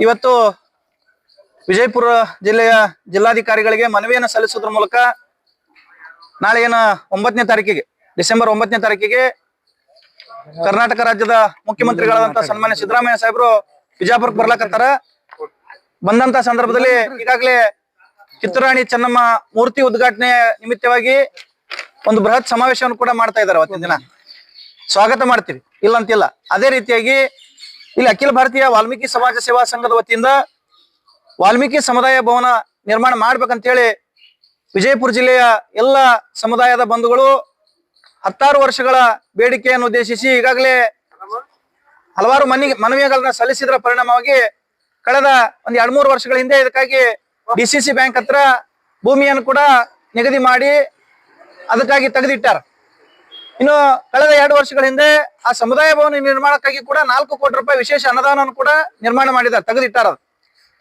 ಇವತ್ತು ವಿಜಯಪುರ ಜಿಲ್ಲೆಯ ಜಿಲ್ಲಾಧಿಕಾರಿಗಳಿಗೆ ಮನವಿಯನ್ನು ಸಲ್ಲಿಸುವುದರ ಮೂಲಕ ನಾಳೆ ಏನ 9ನೇ ತಾರೀಕಿಗೆ ಡಿಸೆಂಬರ್ 9ನೇ ತಾರೀಕಿಗೆ ಕರ್ನಾಟಕ ರಾಜ್ಯದ ಮುಖ್ಯಮಂತ್ರಿಗಳಾದಂತ ಸನ್ಮಾನ್ಯ ಸಿದ್ದರಾಮಯ್ಯ ಸಾಹೇಬರು ಬಿಜಾಪುರಕ್ಕೆ ಬರ್ಲಾಕತ್ತಾರ. ಬಂದಂತ ಸಂದರ್ಭದಲ್ಲಿ ಈಗಾಗಲೇ ಕಿತ್ತೂರಾಣಿ ಚೆನ್ನಮ್ಮ ಮೂರ್ತಿ ಉದ್ಘಾಟನೆ ನಿಮಿತ್ತವಾಗಿ ಒಂದು ಬೃಹತ್ ಸಮಾವೇಶವನ್ನು ಕೂಡ ಮಾಡ್ತಾ ಇದ್ದಾರೆ. ಅವತ್ತಿನ ದಿನ ಸ್ವಾಗತ ಮಾಡ್ತೀವಿ, ಇಲ್ಲ ಅಂತಿಲ್ಲ. ಅದೇ ರೀತಿಯಾಗಿ ಇಲ್ಲಿ ಅಖಿಲ ಭಾರತೀಯ ವಾಲ್ಮೀಕಿ ಸಮಾಜ ಸೇವಾ ಸಂಘದ ವತಿಯಿಂದ ವಾಲ್ಮೀಕಿ ಸಮುದಾಯ ಭವನ ನಿರ್ಮಾಣ ಮಾಡ್ಬೇಕಂತ ಹೇಳಿ ವಿಜಯಪುರ ಜಿಲ್ಲೆಯ ಎಲ್ಲ ಸಮುದಾಯದ ಬಂಧುಗಳು 16 ವರ್ಷಗಳ ಬೇಡಿಕೆಯನ್ನು ಉದ್ದೇಶಿಸಿ ಈಗಾಗಲೇ ಹಲವಾರು ಮನವಿಗಳನ್ನ ಸಲ್ಲಿಸಿದ್ರ ಪರಿಣಾಮವಾಗಿ ಕಳೆದ ಒಂದ್ 2-3 ವರ್ಷಗಳ ಹಿಂದೆ ಇದಕ್ಕಾಗಿ ಡಿಸಿಸಿ ಬ್ಯಾಂಕ್ ಹತ್ರ ಭೂಮಿಯನ್ನು ಕೂಡ ನಿಗದಿ ಮಾಡಿ ಅದಕ್ಕಾಗಿ ತೆಗೆದಿಟ್ಟಾರ. ಇನ್ನು ಕಳೆದ 2 ವರ್ಷಗಳ ಹಿಂದೆ ಆ ಸಮುದಾಯ ಭವನ ನಿರ್ಮಾಣಕ್ಕಾಗಿ ಕೂಡ 4 ಕೋಟಿ ರೂಪಾಯಿ ವಿಶೇಷ ಅನುದಾನವನ್ನು ಕೂಡ ನಿರ್ಮಾಣ ಮಾಡಿದ್ದಾರೆ, ತೆಗೆದಿಟ್ಟಾರ.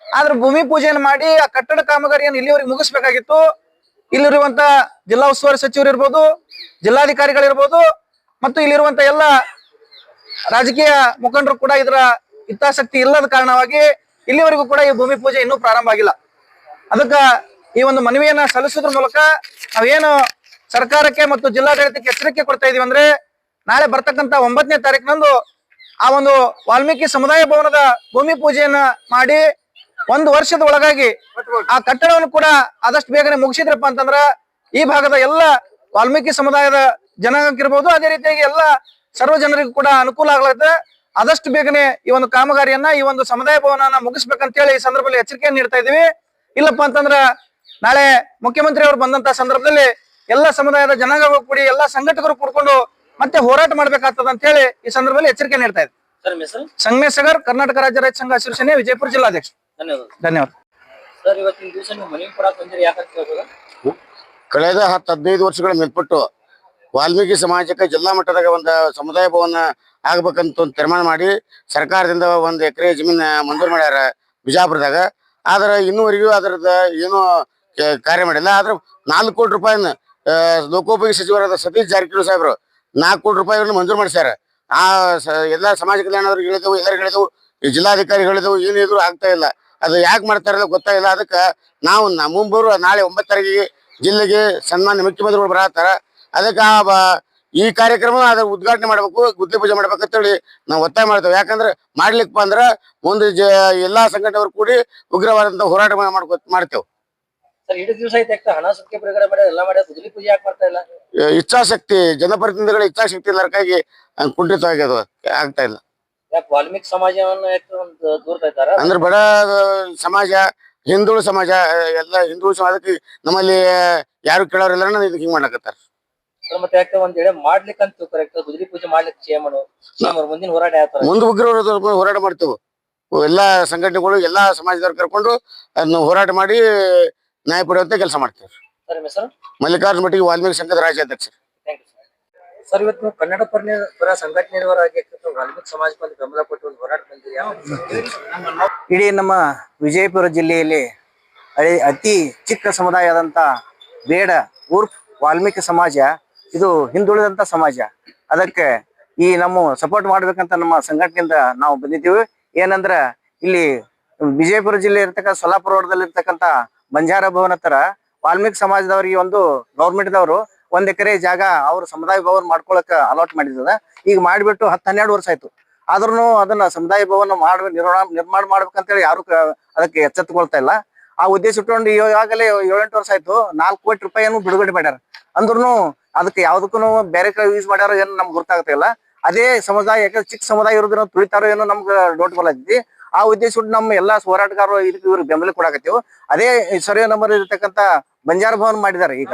ಆದ್ರೆ ಭೂಮಿ ಪೂಜೆಯನ್ನು ಮಾಡಿ ಆ ಕಟ್ಟಡ ಕಾಮಗಾರಿಯನ್ನು ಇಲ್ಲಿವರೆಗೆ ಮುಗಿಸ್ಬೇಕಾಗಿತ್ತು. ಇಲ್ಲಿರುವಂತ ಜಿಲ್ಲಾ ಉಸ್ತುವಾರಿ ಸಚಿವರು ಇರ್ಬೋದು, ಜಿಲ್ಲಾಧಿಕಾರಿಗಳಿರ್ಬೋದು, ಮತ್ತು ಇಲ್ಲಿರುವಂತ ಎಲ್ಲ ರಾಜಕೀಯ ಮುಖಂಡರು ಕೂಡ ಇದರ ಹಿತಾಸಕ್ತಿ ಇಲ್ಲದ ಕಾರಣವಾಗಿ ಇಲ್ಲಿವರೆಗೂ ಕೂಡ ಈ ಭೂಮಿ ಪೂಜೆ ಇನ್ನೂ ಪ್ರಾರಂಭ ಆಗಿಲ್ಲ. ಅದಕ್ಕ ಈ ಒಂದು ಮನವಿಯನ್ನ ಸಲ್ಲಿಸೋದ್ರ ಮೂಲಕ ನಾವೇನು ಸರ್ಕಾರಕ್ಕೆ ಮತ್ತು ಜಿಲ್ಲಾಡಳಿತಕ್ಕೆ ಎಚ್ಚರಿಕೆ ಕೊಡ್ತಾ ಇದೀವಿ ಅಂದ್ರೆ, ನಾಳೆ ಬರ್ತಕ್ಕಂತ 9ನೇ ತಾರೀಕಿನಂದು ಆ ಒಂದು ವಾಲ್ಮೀಕಿ ಸಮುದಾಯ ಭವನದ ಭೂಮಿ ಪೂಜೆಯನ್ನ ಮಾಡಿ 1 ವರ್ಷದ ಒಳಗಾಗಿ ಆ ಕಟ್ಟಡವನ್ನು ಕೂಡ ಆದಷ್ಟು ಬೇಗನೆ ಮುಗಿಸಿದ್ರಪ್ಪ ಅಂತಂದ್ರ ಈ ಭಾಗದ ಎಲ್ಲ ವಾಲ್ಮೀಕಿ ಸಮುದಾಯದ ಜನಾಂಗಕ್ಕಿರ್ಬೋದು, ಅದೇ ರೀತಿಯಾಗಿ ಎಲ್ಲ ಸರ್ವ ಜನರಿಗೂ ಕೂಡ ಅನುಕೂಲ ಆಗ್ಲತ್ತೆ. ಆದಷ್ಟು ಬೇಗನೆ ಈ ಒಂದು ಕಾಮಗಾರಿಯನ್ನ, ಈ ಒಂದು ಸಮುದಾಯ ಭವನನ ಮುಗಿಸ್ಬೇಕಂತ ಹೇಳಿ ಈ ಸಂದರ್ಭದಲ್ಲಿ ಎಚ್ಚರಿಕೆಯನ್ನು ನೀಡ್ತಾ ಇದೀವಿ. ಇಲ್ಲಪ್ಪ ಅಂತಂದ್ರ ನಾಳೆ ಮುಖ್ಯಮಂತ್ರಿ ಅವರು ಬಂದಂತ ಸಂದರ್ಭದಲ್ಲಿ ಎಲ್ಲ ಸಮುದಾಯದ ಜನಾಂಗಗಳು ಕೂಡಿ ಎಲ್ಲ ಸಂಘಟಕರು ಕೂಡ್ಕೊಂಡು ಮತ್ತೆ ಹೋರಾಟ ಮಾಡ್ಬೇಕಾಗ್ತದ ಅಂತ ಹೇಳಿ ಈ ಸಂದರ್ಭದಲ್ಲಿ ಎಚ್ಚರಿಕೆ ನೀಡ್ತಾ ಇದ್ದೀವಿ. ಸಂಗಮೇಶ್ ಸಾಗರ್, ಕರ್ನಾಟಕ ರಾಜ್ಯ ರೈತ ಸಂಘ ಹಸಿರು ಸೇನೆ, ವಿಜಯಪುರ ಜಿಲ್ಲಾಧ್ಯಕ್ಷ. ಧನ್ಯವಾದ. ಕಳೆದ 10-15 ವರ್ಷಗಳ ಮೇಲ್ಪಟ್ಟು ವಾಲ್ಮೀಕಿ ಸಮಾಜಕ್ಕೆ ಜಿಲ್ಲಾ ಮಟ್ಟದಾಗ ಒಂದು ಸಮುದಾಯ ಭವನ ಆಗ್ಬೇಕಂತ ಒಂದು ತೀರ್ಮಾನ ಮಾಡಿ ಸರ್ಕಾರದಿಂದ 1 ಎಕರೆ ಜಮೀನ್ ಮಂಜೂರು ಮಾಡ್ಯಾರ ಬಿಜಾಪುರದಾಗ. ಆದ್ರೆ ಇನ್ನೂವರೆಗೂ ಅದರದ ಏನು ಕಾರ್ಯ ಮಾಡಿಲ್ಲ. ಆದ್ರೆ 4 ಕೋಟಿ ರೂಪಾಯಿನ ಲೋಕೋಪಯೋಗಿ ಸಚಿವರಾದ ಸತೀಶ್ ಜಾರಕಿಹೊಳಿ ಸಾಹೇಬರು 4 ಕೋಟಿ ರೂಪಾಯಿಗಳನ್ನು ಮಂಜೂರು ಮಾಡಿಸ್ಯಾರ. ಆ ಎಲ್ಲಾ ಸಮಾಜ ಕಲ್ಯಾಣದವ್ರಿಗೆ ಹೇಳಿದೆವು, ಎಲ್ಲರಿಗೂ ಹೇಳಿದೆವು, ಈ ಜಿಲ್ಲಾಧಿಕಾರಿ ಹೇಳಿದೆವು, ಏನಿದ್ರು ಆಗ್ತಾ ಇಲ್ಲ. ಅದು ಯಾಕೆ ಮಾಡ್ತಾರಲ್ಲ ಗೊತ್ತಾಗಿಲ್ಲ. ಅದಕ್ಕೆ ನಾವು ಮುಂಬರುವ ನಾಳೆ 9 ತಾರೀಕಿಗೆ ಜಿಲ್ಲೆಗೆ ಸನ್ಮಾನ್ಯ ಮುಖ್ಯಮಂತ್ರಿಗಳು ಬರತ್ತಾರ. ಅದಕ್ಕೆ ಈ ಕಾರ್ಯಕ್ರಮ ಅದ್ರ ಉದ್ಘಾಟನೆ ಮಾಡ್ಬೇಕು, ಗುದ್ಲಿ ಪೂಜೆ ಮಾಡ್ಬೇಕಂತೇಳಿ ನಾವು ಒತ್ತಾಯ ಮಾಡ್ತೇವೆ. ಯಾಕಂದ್ರೆ ಮಾಡ್ಲಿಕ್ಕಪ್ಪ ಅಂದ್ರ ಮುಂದೆ ಎಲ್ಲಾ ಸಂಘಟನೆಯವರು ಕೂಡಿ ಉಗ್ರವಾದಂತ ಹೋರಾಟ ಮಾಡ್ತೇವೆ. ಇಚ್ಛಾಶಕ್ತಿ, ಜನಪ್ರತಿನಿಧಿಗಳ ಇಚ್ಛಾಶಕ್ತಿ ಎಲ್ಲರಿಗಾಗಿ ಕುಂಠಿತವಾಗ್ಯದ, ಆಗ್ತಾ ಇಲ್ಲ. ವಾಲ್ಮೀಕಿ ಸಮಾಜವನ್ನು ಅಂದ್ರೆ ಬಡ ಸಮಾಜ, ಹಿಂದುಳಿದ ಸಮಾಜ, ಎಲ್ಲ ಹಿಂದುಳಿದ ಸಮಾಜಕ್ಕೆ ನಮ್ಮಲ್ಲಿ ಯಾರು ಕೇಳೋರಿಲ್ಲ, ಇದಕ್ಕೆ ಹಿಂಗ್ ಮಾಡ್ಲಕತ್ತಾರ. ಮತ್ತೆ ಯಾಕೆ ಒಂದ್ ಹೇಳಿ ಮಾಡ್ಲಿಕ್ಕಂತ ಗುದ್ಲಿ ಪೂಜೆ ಮಾಡ್ಲಿಕ್ಕೆ ಮುಂದಿನ ಹೋರಾಟ ಯಾವ ಮುಂದೆ ಉಗ್ರ ಹೋರಾಟ ಮಾಡ್ತೇವೆ. ಎಲ್ಲಾ ಸಂಘಟನೆಗಳು, ಎಲ್ಲಾ ಸಮಾಜದವ್ರು ಕರ್ಕೊಂಡು ಅದನ್ನ ಹೋರಾಟ ಮಾಡಿ ನ್ಯಾಯ ಪಡೆಯುವಂತ ಕೆಲಸ ಮಾಡ್ತೇವೆ. ಮಲ್ಲಿಕಾರ್ಜುನ ಮಟ್ಟಿಗೆ ವಾಲ್ಮೀಕಿ ಸಂಘದ ರಾಜ್ಯಾಧ್ಯಕ್ಷ. ಸರ್, ಇವತ್ತು ಕನ್ನಡ ಪರ ಸಂಘಟನೆಯವರಾಗಿ ವಾಲ್ಮೀಕಿ ಸಮಾಜಕ್ಕೆ ಒಂದು ಬೆಂಬಲ ಕೊಟ್ಟು ಒಂದು ಹೋರಾಟ ಬಂದಿದೆ. ಇಡೀ ನಮ್ಮ ವಿಜಯಪುರ ಜಿಲ್ಲೆಯಲ್ಲಿ ಅತಿ ಚಿಕ್ಕ ಸಮುದಾಯ ಆದಂತ ಬೇಡ ಉರ್ಫ್ ವಾಲ್ಮೀಕಿ ಸಮಾಜ ಇದು ಹಿಂದುಳಿದಂತ ಸಮಾಜ. ಅದಕ್ಕೆ ಈ ನಮ್ಮ ಸಪೋರ್ಟ್ ಮಾಡ್ಬೇಕಂತ ನಮ್ಮ ಸಂಘಟನೆಯಿಂದ ನಾವು ಬಂದಿದ್ದೀವಿ. ಏನಂದ್ರ ಇಲ್ಲಿ ವಿಜಯಪುರ ಜಿಲ್ಲೆ ಇರ್ತಕ್ಕ ಸೊಲ್ಲಾಪುರ ರೋಡ್ದಲ್ಲಿ ಇರ್ತಕ್ಕಂತ ಬಂಜಾರ ಭವನ ಹತ್ರ ವಾಲ್ಮೀಕಿ ಸಮಾಜದವರಿಗೆ ಒಂದು ಗೌರ್ಮೆಂಟ್ ದವರು 1 ಎಕರೆ ಜಾಗ ಅವ್ರ ಸಮುದಾಯ ಭವನ ಮಾಡ್ಕೊಳಕ್ ಅಲಾಟ್ ಮಾಡಿದ. ಈಗ ಮಾಡಿಬಿಟ್ಟು 10-12 ವರ್ಷ ಆಯ್ತು. ಆದ್ರೂ ಅದನ್ನ ಸಮುದಾಯ ಭವನ ನಿರ್ಮಾಣ ಮಾಡ್ಬೇಕಂತೇಳಿ ಯಾರು ಅದಕ್ಕೆ ಎಚ್ಚೆತ್ತುಕೊಳ್ತಾ ಇಲ್ಲ. ಆ ಉದ್ದೇಶ ಇಟ್ಕೊಂಡು ಈಗಾಗಲೇ 7-8 ವರ್ಷ ಆಯ್ತು 4 ಕೋಟಿ ರೂಪಾಯಿಯನ್ನು ಬಿಡುಗಡೆ ಮಾಡ್ಯಾರ. ಅಂದ್ರೂ ಅದಕ್ಕೆ ಯಾವ್ದಕ್ಕೂ ಬೇರೆ ಯೂಸ್ ಮಾಡ್ಯಾರ ಏನು ನಮ್ಗೆ ಗೊತ್ತಾಗ್ತಾ ಇಲ್ಲ. ಅದೇ ಸಮುದಾಯ ಯಾಕಂದ್ರೆ ಚಿಕ್ಕ ಸಮುದಾಯ ಇರೋದ್ರಿಂದ ತುಳಿತಾರೋ ಏನೋ ನಮ್ಗೆ ಡೌಟ್ ಬರತೈತಿ. ಆ ಉದ್ದೇಶ ಇಟ್ಟು ನಮ್ಮ ಎಲ್ಲಾ ಹೋರಾಟಗಾರರು ಇದಕ್ಕೆ ಇವ್ರಿಗೆ ಬೆಂಬಲ ಕೊಡಾಕತ್ತೀವಿ. ಅದೇ ಸರ್ವೆ ನಂಬರ್ ಇರತಕ್ಕಂತ ಬಂಜಾರ ಭವನ್ ಮಾಡಿದಾರೆ. ಈಗ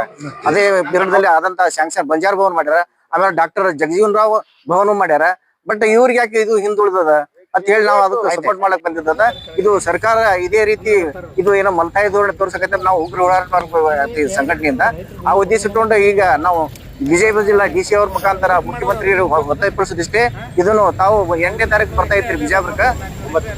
ಅದೇ ಪೀರಿಯಡ್ದಲ್ಲಿ ಆದಂತ ಸ್ಯಾಂಕ್ಷನ್ ಬಂಜಾರ ಭವನ್ ಮಾಡ್ಯಾರ. ಆಮೇಲೆ ಡಾಕ್ಟರ್ ಜಗಜೀವನ್ ರಾವ್ ಭವನ ಮಾಡ್ಯಾರ. ಬಟ್ ಇವ್ರಿಗೆ ಯಾಕೆ ಇದು ಹಿಂದುಳಿದದ ಅಂತ ಹೇಳಿ ನಾವು ಅದಕ್ಕೆ ಸಪೋರ್ಟ್ ಮಾಡಕ್ ಬಂದಿದ್ದದ. ಇದು ಸರ್ಕಾರ ಇದೇ ರೀತಿ ಇದು ಏನೋ ಮಲ್ತಾಯಿ ಧೋರಣೆ ತೋರ್ಸಕತ್ತೆ. ನಾವು ಉಗ್ರ ಹೋರಾಟ ಸಂಘಟನೆಯಿಂದ ಆ ಉದ್ದೇಶ ಇಟ್ಕೊಂಡು ಈಗ ನಾವು ವಿಜಯಪುರ ಜಿಲ್ಲಾ DC ಅವ್ರ ಮುಖಾಂತರ ಮುಖ್ಯಮಂತ್ರಿಗಳು ಒತ್ತಾಯಪಡಿಸಿದಿಷ್ಟೇ. ಇದನ್ನು ತಾವು 8ನೇ ತಾರೀಕು ಬರ್ತಾ ಇದ್ರಿ ಬಿಜಾಪುರಕ್ಕೆ,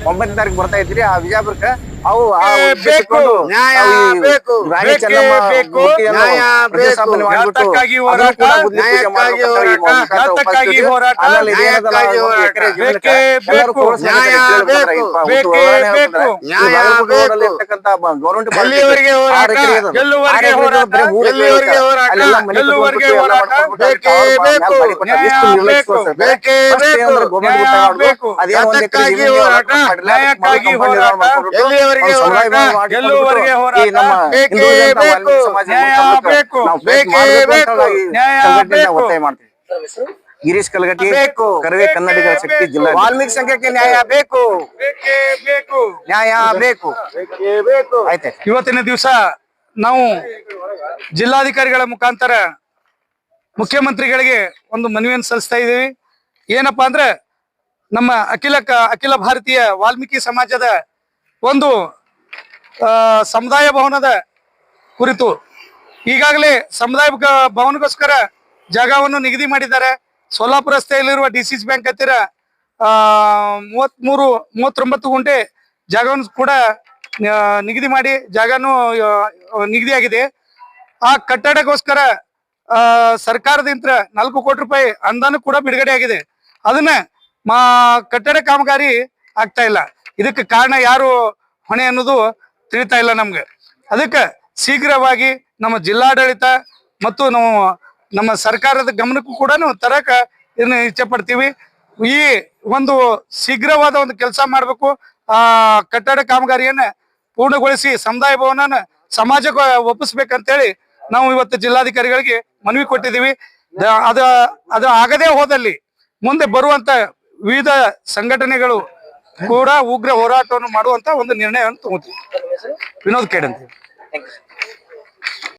9ನೇ ತಾರೀಕು ಬರ್ತಾ ಇದ್ರಿ. ಆ ಬಿಜಾಪುರಕ್ಕೆ ಅವು ಆ ಬೇಕು. ನ್ಯಾಯ ಅವು ಈ ಬೇಕು. ರಾಣಿ ಬೇಕೇ ಚೆನ್ನಮ್ಮ ಬೇಕು. ಮೂರ್ತಿಯನ್ನು ನ್ಯಾಯ ಪ್ರತಿಷ್ಠಾಪನೆ ಬೇಕು. ಮಾಡ್ಬಿಟ್ಟು ಯಾತಕ್ಕಾಗಿ ಅದನ್ನು ಹೋರಾಟ? ಕೂಡ ಗುದ್ಲಿ ಪೂಜೆ ನ್ಯಾಯಕ್ಕಾಗಿ ಮಾಡ್ಬೇಕಂತ ಈ ಹೋರಾಟ. ಯಾತಕ್ಕಾಗಿ ಉಪಸ್ಥಿತಿ. ಹೋರಾಟ? ಆಮೇಲೆ ಇದೇನದಲ್ಲ, ನ್ಯಾಯಕ್ಕಾಗಿ ಒಂದು ಹೋರಾಟ. ಎಕರೆ ಜಮೀನಕ್ಕೆ ಬೇಕೇ ಎಲ್ಲರೂ ಬೇಕು. ಕೂಡಿಸಿ ನ್ಯಾಯ ಹೇಳ್ತಾರೆ. ಬೇಕು. ಈ ಬೇಕೇ ಉದಾಹರಣೆ ಬೇಕು. ಹೇಳ್ತಾರೆ. ನ್ಯಾಯ ಈ ಬಾಗಲಕೋಟೆ ಬೇಕು. ರೋಡಲ್ಲಿ ಇರ್ತಕ್ಕಂಥ ಗೌರ್ಮೆಂಟ್ ಎಲ್ಲಿವರೆಗೆ ಹೋರಾಟ? ಗೆಲ್ಲುವರೆಗೆ ಹೋರಾಟ. ಎಲ್ಲಿವರೆಗೆ ಹೋರಾಟ? ಗೆಲ್ಲುವರೆಗೆ ಹೋರಾಟ. ಬೇಕೇ ಬೇಕು. ನ್ಯಾಯ ಬೇಕು. ಬೇಕೇ ಬೇಕು. ನ್ಯಾಯ ಬೇಕು. ಯಾತಕ್ಕಾಗಿ ಹೋರಾಟ? ನ್ಯಾಯಕ್ಕಾಗಿ ಹೋರಾಟ. ಎಲ್ಲಿಯವರೆಗೆ ಹೋರಾಟ? ಗೆಲ್ಲುವರೆಗೆ ಹೋರಾಟ. ಬೇಕೇ ಬೇಕು. ನ್ಯಾಯ ಬೇಕು. ಬೇಕೇ ಬೇಕು. ನ್ಯಾಯ ಬೇಕು. ಒತ್ತಾಯ ಮಾಡ್ತೀವಿ. ಸರ್ ಹೆಸರು ಗಿರೀಶ್ ಕಲಗಟ್ಟಿ, ಬೇಕು. ಕರವೇ ಕನ್ನಡಿಗರ ಶಕ್ತಿ ಜಿಲ್ಲಾ. ವಾಲ್ಮೀಕಿ ಸಂಘಕ್ಕೆ ನ್ಯಾಯ ಬೇಕು. ಬೇಕೇ ಬೇಕು. ನ್ಯಾಯ ಬೇಕು. ಬೇಕೇ ಬೇಕು. ಆಯ್ತು. ಇವತ್ತಿನ ದಿವಸ ನಾವು ಜಿಲ್ಲಾಧಿಕಾರಿಗಳ ಮುಖಾಂತರ ಮುಖ್ಯಮಂತ್ರಿಗಳಿಗೆ ಒಂದು ಮನವಿಯನ್ನು ಸಲ್ಲಿಸ್ತಾ ಇದ್ದೀವಿ. ಏನಪ್ಪಾ ಅಂದ್ರೆ ನಮ್ಮ ಅಖಿಲ ಭಾರತೀಯ ವಾಲ್ಮೀಕಿ ಸಮಾಜದ ಒಂದು ಸಮುದಾಯ ಭವನದ ಕುರಿತು ಈಗಾಗಲೇ ಸಮುದಾಯ ಭವನಗೋಸ್ಕರ ಜಾಗವನ್ನು ನಿಗದಿ ಮಾಡಿದ್ದಾರೆ. ಸೋಲಾಪುರ ರಸ್ತೆಯಲ್ಲಿರುವ ಡಿಸಿಸಿ ಬ್ಯಾಂಕ್ ಹತ್ತಿರ 39 ಗುಂಟೆ ಜಾಗವನ್ನು ಕೂಡ ನಿಗದಿ ಮಾಡಿ ಜಾಗನೂ ನಿಗದಿಯಾಗಿದೆ. ಆ ಕಟ್ಟಡಕ್ಕೋಸ್ಕರ ಸರ್ಕಾರದಿಂದ 4 ಕೋಟಿ ರೂಪಾಯಿ ಅನುದಾನ ಕೂಡ ಬಿಡುಗಡೆ ಆಗಿದೆ. ಅದನ್ನ ಕಟ್ಟಡ ಕಾಮಗಾರಿ ಆಗ್ತಾ ಇಲ್ಲ. ಇದಕ್ಕೆ ಕಾರಣ ಯಾರು ಹೊಣೆ ಅನ್ನೋದು ತಿಳಿತಾ ಇಲ್ಲ ನಮ್ಗೆ. ಅದಕ್ಕೆ ಶೀಘ್ರವಾಗಿ ನಮ್ಮ ಜಿಲ್ಲಾಡಳಿತ ಮತ್ತು ನಾವು ನಮ್ಮ ಸರ್ಕಾರದ ಗಮನಕ್ಕೂ ಕೂಡ ತರಕ ಇದನ್ನ ಇಚ್ಛೆ ಪಡ್ತೀವಿ. ಈ ಒಂದು ಶೀಘ್ರವಾದ ಒಂದು ಕೆಲಸ ಮಾಡಬೇಕು. ಆ ಕಟ್ಟಡ ಕಾಮಗಾರಿಯನ್ನ ಪೂರ್ಣಗೊಳಿಸಿ ಸಮುದಾಯ ಭವನನ ಸಮಾಜಕ್ಕೆ ಒಪ್ಪಿಸ್ಬೇಕಂತೇಳಿ ನಾವು ಇವತ್ತು ಜಿಲ್ಲಾಧಿಕಾರಿಗಳಿಗೆ ಮನವಿ ಕೊಟ್ಟಿದ್ದೀವಿ. ಅದು ಆಗದೇ ಹೋದಲ್ಲಿ ಮುಂದೆ ಬರುವಂತ ವಿವಿಧ ಸಂಘಟನೆಗಳು ಕೂಡ ಉಗ್ರ ಹೋರಾಟವನ್ನು ಮಾಡುವಂತ ಒಂದು ನಿರ್ಣಯವನ್ನು ತಗೋತೀವಿ. ವಿನೋದ್ ಖೇಡ್ ಅಂತ.